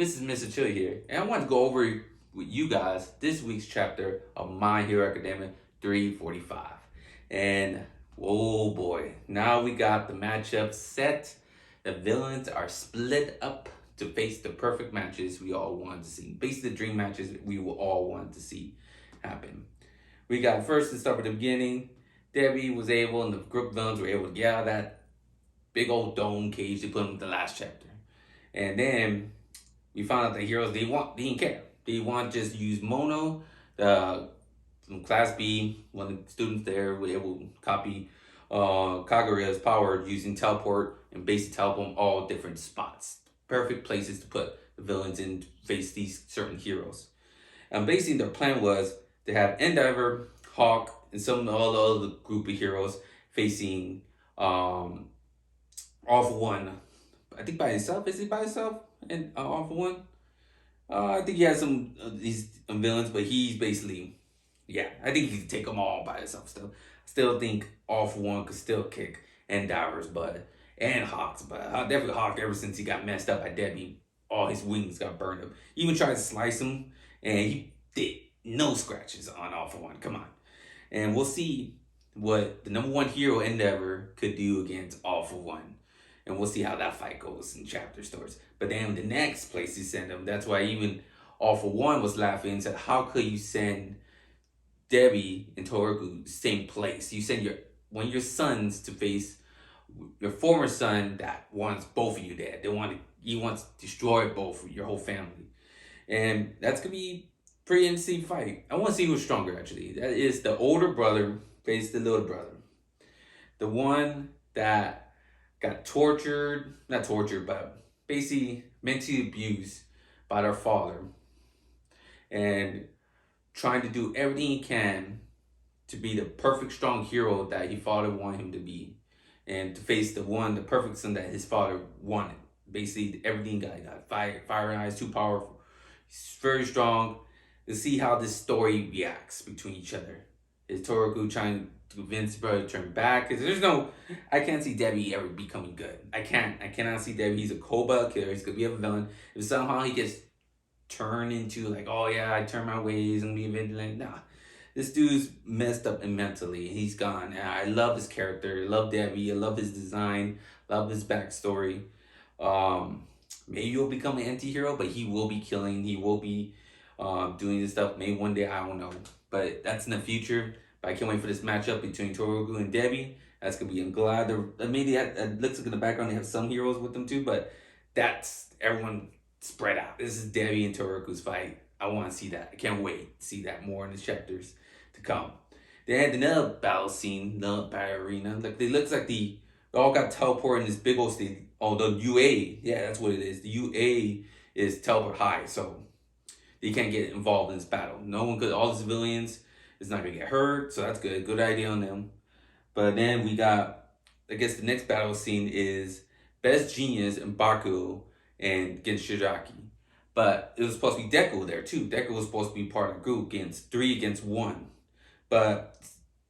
This is Mr. Chill here, and I want to go over with you guys this week's chapter of My Hero Academia 345. And oh boy, now we got the matchup set. The villains are split up to face the perfect matches we all wanted to see. Basically, the dream matches we all wanted to see happen. We got first to start with the beginning. Debbie was able, and the group villains were able to get out of that big old dome cage they put in the last chapter. And then we found out the heroes they didn't care. They want to just use Mono, the from Class B. One of the students there were able to copy Kagura's power using teleport and basically teleport them all different spots. Perfect places to put the villains in to face these certain heroes. And basically their plan was to have Endeavor, Hawk, and some all the other group of heroes facing All For One. I think by himself. Is he by himself? And All For One. I think he has some these villains, but he's basically, yeah. I think he can take them all by himself. Still think All For One could still kick Endeavor's butt and Hawk's butt. Definitely Hawk. Ever since he got messed up by Debbie, all his wings got burned up. He even tried to slice him, and he did no scratches on All For One. Come on, and we'll see what the number one hero Endeavor could do against All For One. And we'll see how that fight goes in chapter stories. But then the next place you send them, that's why even All For One was laughing and said, how could you send Debbie and Todoroki same place? You send your sons to face your former son that wants both of you dead. He wants to destroy both your whole family. And that's gonna be pretty interesting fight. I want to see who's stronger actually. That is the older brother face the little brother. The one that got tortured, not tortured, but basically mentally abused by their father and trying to do everything he can to be the perfect strong hero that his father wanted him to be and to face the perfect son that his father wanted. Basically everything got fire eyes, too powerful. He's very strong. To see how this story reacts between each other. Is Todoroki trying to convince brother to turn back? Because I can't see Debbie ever becoming good. I cannot see Debbie. He's a Koba killer. He's gonna be a villain. If somehow he gets turned into like, oh yeah, I turn my ways and be a villain. Nah, this dude's messed up mentally. He's gone. And I love his character. I love Debbie. I love his design. Love his backstory. Maybe he'll become an anti-hero, but he will be killing. He will be doing this stuff. Maybe one day, I don't know. But that's in the future. But I can't wait for this matchup between Todoroki and Debbie. That's gonna be. I'm glad maybe it looks like in the background they have some heroes with them too, but that's everyone spread out. This is Debbie and Todoroki's fight. I want to see that. I can't wait to see that more in the chapters to come. They had another battle scene, another battle arena. Like they looks like they all got teleported in this big old state. Oh, the UA. Yeah, that's what it is. The UA is teleport high, so they can't get involved in this battle. No one could. All the civilians is not gonna get hurt, so that's good. Good idea on them. But then we got, I guess the next battle scene is Best Genius and Baku and against Shiraki. But it was supposed to be Deku there too. Deku was supposed to be part of the group against 3-1. But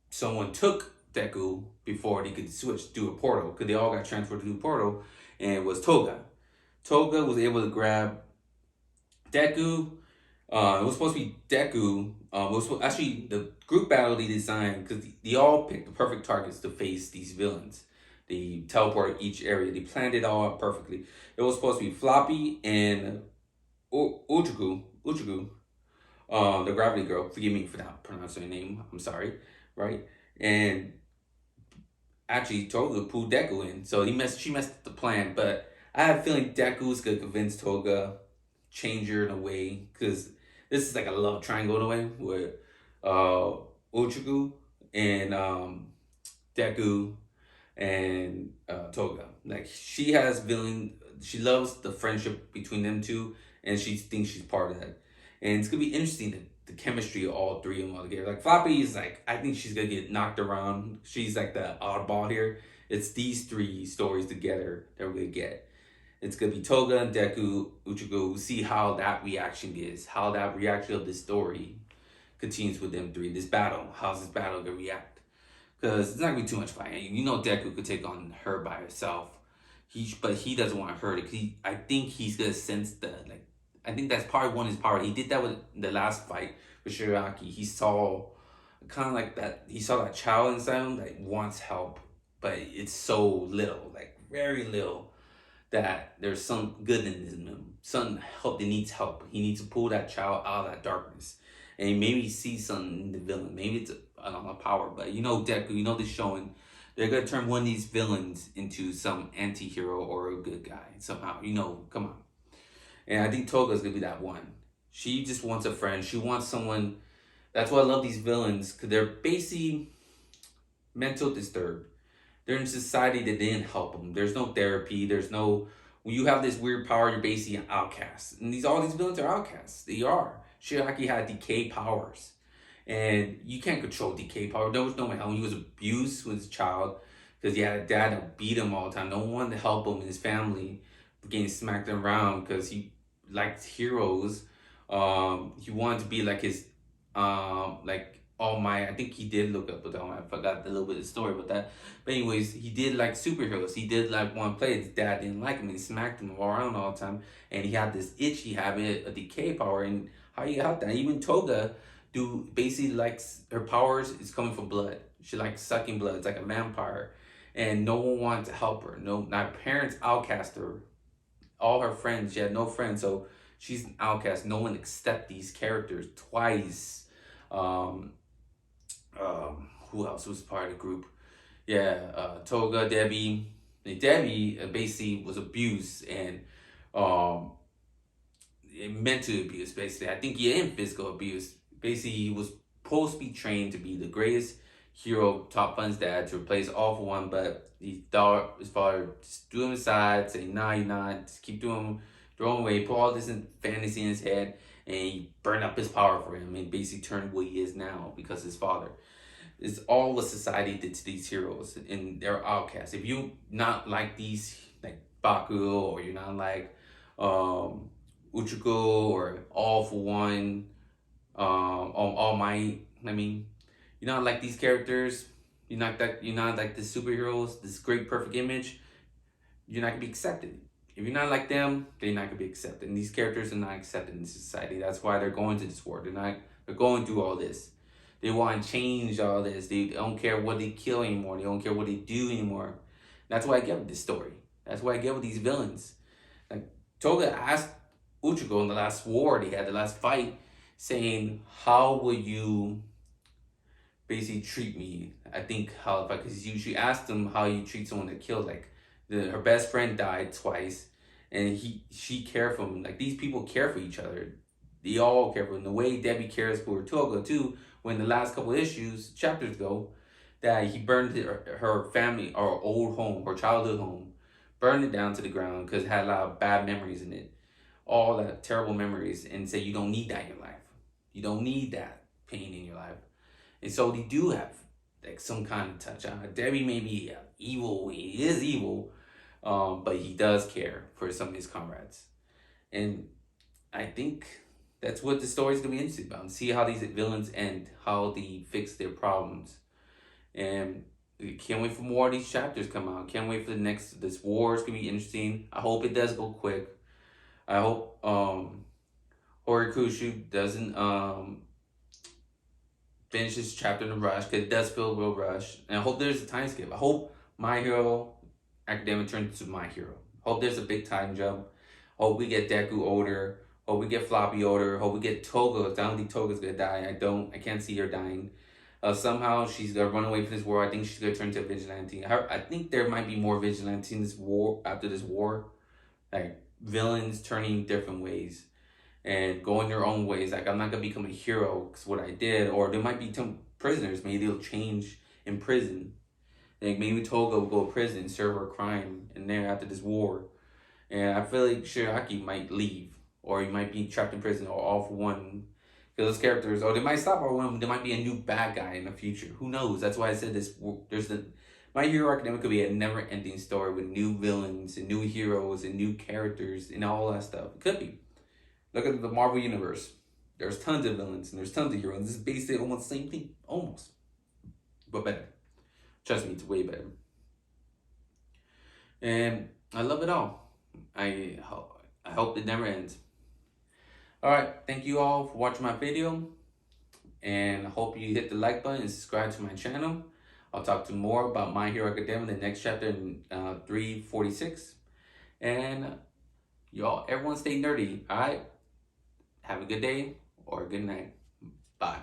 someone took Deku before they could switch do a portal, because they all got transferred to the portal, and it was Toga. Toga was able to grab Deku. It was supposed to be Deku. Actually the group battle they designed, because they all picked the perfect targets to face these villains. They teleported each area. They planned it all out perfectly. It was supposed to be Floppy and Uchuku, the Gravity Girl. Forgive me for not pronouncing her name. I'm sorry, right? And actually Toga pulled Deku in, so she messed up the plan. But I have a feeling Deku's gonna convince Toga, change her in a way, because this is like a love triangle in a way with Uchuku and Deku and Toga. Like she loves the friendship between them two, and she thinks she's part of that. And it's gonna be interesting the chemistry of all three of them all together. Like Floppy is like, I think she's gonna get knocked around. She's like the oddball here. It's these three stories together that we're gonna get. It's gonna be Toga and Deku, Uchigo. See how that reaction is, how that reaction of this story continues with them three. This battle, how's this battle gonna react? Because it's not gonna be too much fighting. You know, Deku could take on her by herself. But he doesn't want her to. I think he's gonna sense the I think that's part one, his power. He did that with the last fight with Shiraki. He saw kind of like that. He saw that child inside him that wants help, but it's so little, like very little, that there's some good in him, some help that needs help. He needs to pull that child out of that darkness, and maybe see something in the villain. Maybe it's I don't know power, but Deku, they're showing they're gonna turn one of these villains into some anti-hero or a good guy somehow. Come on. And I think Toga's gonna be that one. She just wants a friend. She wants someone. That's why I love these villains, because they're basically mental disturbed. They're in society that didn't help them. There's no therapy. There's no. When you have this weird power, you're basically an outcast. And all these villains are outcasts. They are. Shiraki had decay powers, and you can't control decay power. There was no way. He was abused when he was a child because he had a dad that beat him all the time. No one to help him and his family getting smacked around because he liked heroes. He wanted to be like his like All Might. I think he did look up with All Might. I forgot a little bit of the story about that. But anyways, he did like superheroes. He did like one play. His dad didn't like him and he smacked him around all the time. And he had this itchy habit, a decay power. And how you got that? Even Toga basically likes her powers is coming from blood. She likes sucking blood. It's like a vampire. And no one wanted to help her. No, not parents outcast her. All her friends, she had no friends, so she's an outcast. No one accept these characters twice. Um, who else was part of the group? Yeah, Toga, Debbie. And Debbie basically was abused and um, mental abuse, basically. I think yeah, and physical abuse. Basically, he was supposed to be trained to be the greatest hero, Top Fun's dad, to replace All For One, but he thought his father just threw him aside, saying, nah, you're not, just keep throwing away, put all this in fantasy in his head, and he burned up his power for him and basically turned what he is now because of his father. It's all what society did to these heroes, and they're outcasts. If you not like these, like Baku, or you're not like Uchuko, or All For One, All Might, you're not like these characters, you're not like the superheroes, this great perfect image, you're not gonna be accepted. If you're not like them, they're not gonna be accepted. And these characters are not accepted in society. That's why they're going to this war. They're going through all this. They want to change all this. They don't care what they kill anymore. They don't care what they do anymore. That's why I get with this story. That's why I get with these villains. Like Toga asked Uchigo in the last war they had, the last fight, saying, how would you basically treat me? I think how, because she asked him how you treat someone that killed, like her best friend died twice, and she cared for him. Like these people care for each other. They all care for him. The way Debbie cares for Toga too. When the last couple chapters ago, that he burned her family, or old home, her childhood home, burned it down to the ground because it had a lot of bad memories in it, all that terrible memories, and say you don't need that in your life. You don't need that pain in your life. And so they do have like some kind of touch on it. Debbie may be evil. He is evil, but he does care for some of his comrades. And I think that's what the story's gonna be interesting about. See how these villains end, how they fix their problems. And can't wait for more of these chapters come out. Can't wait for this war is gonna be interesting. I hope it does go quick. I hope Horikoshi doesn't finish this chapter in a rush, because it does feel real rush. And I hope there's a time skip. I hope My Hero Academia turns into My Hero. Hope there's a big time jump. Hope we get Deku older. Hope we get Floppy older. Hope we get Toga. I don't think Toga's gonna die. I can't see her dying. Somehow she's gonna run away from this war. I think she's gonna turn into a vigilante. I think there might be more vigilante in this war, after this war. Like villains turning different ways and going their own ways. Like I'm not gonna become a hero because what I did, or there might be some prisoners. Maybe they'll change in prison. Like maybe Toga will go to prison, serve her crime, and there after this war. And I feel like Shiraki might leave, or he might be trapped in prison, or All For One. Because those characters, or they might stop All For One. There might be a new bad guy in the future. Who knows? That's why I said this. My Hero Academia could be a never-ending story with new villains and new heroes and new characters and all that stuff. It could be. Look at the Marvel Universe. There's tons of villains and there's tons of heroes. This is basically almost the same thing. Almost. But better. Trust me, it's way better. And I love it all. I hope it never ends. All right, thank you all for watching my video, and I hope you hit the like button and subscribe to my channel. I'll talk to more about My Hero Academia, the next chapter in 346. And y'all, everyone stay nerdy, all right? Have a good day or a good night. Bye.